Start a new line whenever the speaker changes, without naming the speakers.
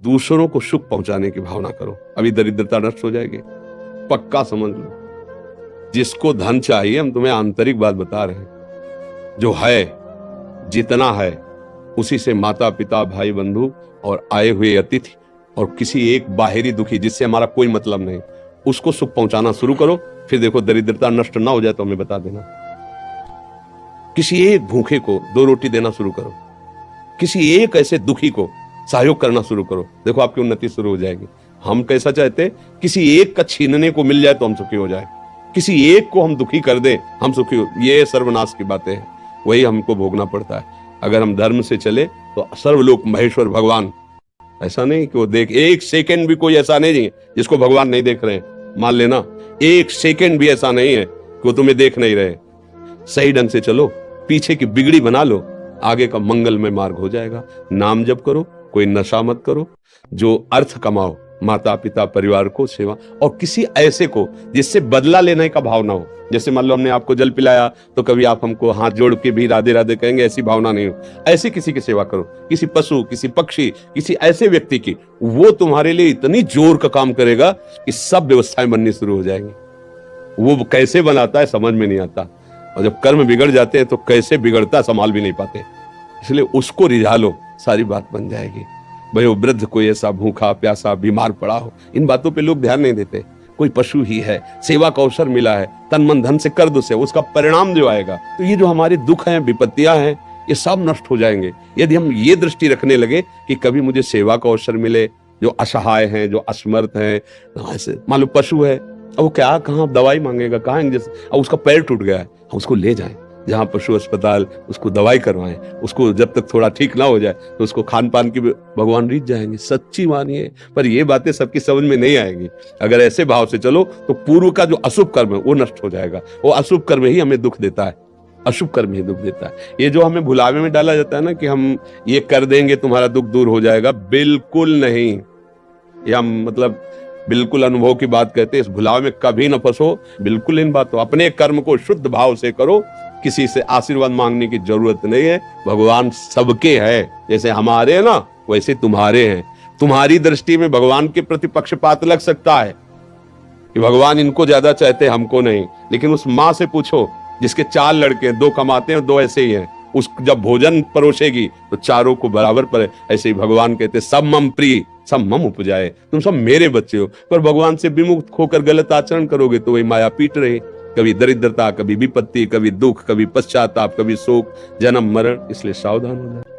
दूसरों को सुख पहुंचाने की भावना करो, अभी दरिद्रता नष्ट हो जाएगी, पक्का समझ लो। जिसको धन चाहिए, हम तुम्हें आंतरिक बात बता रहे हैं, जो है जितना है उसी से माता पिता भाई बंधु और आए हुए अतिथि और किसी एक बाहरी दुखी जिससे हमारा कोई मतलब नहीं, उसको सुख पहुंचाना शुरू करो। फिर देखो दरिद्रता नष्ट ना हो जाए तो हमें बता देना। किसी एक भूखे को 2 रोटी देना शुरू करो, किसी एक ऐसे दुखी को सहयोग करना शुरू करो, देखो आपकी उन्नति शुरू हो जाएगी। हम कैसा चाहते, किसी एक का छीनने को मिल जाए तो हम सुखी हो जाए, किसी एक को हम दुखी कर दें हम सुखी हो, ये सर्वनाश की बातें हैं, वही हमको भोगना पड़ता है। अगर हम धर्म से चले तो सर्वलोक महेश्वर भगवान, ऐसा नहीं कि वो देख, एक सेकंड भी कोई ऐसा नहीं जिसको भगवान नहीं देख रहे हैं, मान लेना। एक सेकंड भी ऐसा नहीं है कि वो तुम्हें देख नहीं रहे। सही ढंग से चलो, पीछे की बिगड़ी बना लो, आगे का मंगलमय मार्ग हो जाएगा। नाम जप करो, कोई नशा मत करो, जो अर्थ कमाओ, माता पिता परिवार को सेवा, और किसी ऐसे को जिससे बदला लेने का भाव ना हो। जैसे मान लो हमने आपको जल पिलाया तो कभी आप हमको हाथ जोड़ के भी राधे राधे कहेंगे, ऐसी भावना नहीं हो। ऐसे किसी की सेवा करो, किसी पशु, किसी पक्षी, किसी ऐसे व्यक्ति की, वो तुम्हारे लिए इतनी जोर का काम करेगा कि सब व्यवस्थाएं बननी शुरू हो जाएंगी। वो कैसे बनाता है समझ में नहीं आता, और जब कर्म बिगड़ जाते हैं तो कैसे बिगड़ता संभाल भी नहीं पाते। इसलिए उसको रिझा लो, सारी बात बन जाएगी। भाई वो वृद्ध कोई ऐसा भूखा प्यासा बीमार पड़ा हो, इन बातों पे लोग ध्यान नहीं देते। कोई पशु ही है, सेवा का अवसर मिला है, तन मन धन से कर दो से, उसका परिणाम जो आएगा, तो ये जो हमारे दुख हैं, विपत्तियां हैं, ये सब नष्ट हो जाएंगे यदि हम ये दृष्टि रखने लगे कि कभी मुझे सेवा का अवसर मिले। जो असहाय हैं, जो असमर्थ हैं, ऐसे मान लो पशु है, अब वो क्या कहाँ दवाई मांगेगा, कहाँ इंजेक्शन, अब उसका पैर टूट गया है, उसको ले जाएं जहाँ पशु अस्पताल, उसको दवाई करवाएं, उसको जब तक थोड़ा ठीक ना हो जाए तो उसको खान पान की भगवान रीत जाएंगे। सच्ची मानिए, पर ये बातें सबकी समझ में नहीं आएंगी। अगर ऐसे भाव से चलो तो पूर्व का जो अशुभ कर्म है वो नष्ट हो जाएगा। वो अशुभ कर्म ही हमें दुख देता है, अशुभ कर्म ही दुख देता है। ये जो हमें भुलावे में डाला जाता है ना कि हम ये कर देंगे तुम्हारा दुख दूर हो जाएगा, बिल्कुल नहीं। ये हम मतलब बिल्कुल अनुभव की बात कहते हैं। इस भुलावे में कभी न फंसो, बिल्कुल इन बातों, अपने कर्म को शुद्ध भाव से करो, किसी से आशीर्वाद मांगने की जरूरत नहीं है। भगवान सबके है, जैसे हमारे हैं ना वैसे तुम्हारे हैं। तुम्हारी दृष्टि में भगवान के प्रति पक्षपात लग सकता है कि भगवान इनको ज्यादा चाहते हैं हमको नहीं, लेकिन उस माँ से पूछो जिसके 4 लड़के, 2 कमाते हैं और 2 ऐसे ही हैं, उस जब भोजन परोसेगी तो चारों को बराबर पड़े। ऐसे ही भगवान कहते सब मम प्रिय सब मम उपजाए, तुम सब मेरे बच्चे हो। पर भगवान से विमुक्त होकर गलत आचरण करोगे तो वही माया पीट रही, कभी दरिद्रता, कभी विपत्ति, कभी दुख, कभी पश्चाताप, कभी शोक, जन्म मरण। इसलिए सावधान हो जाए।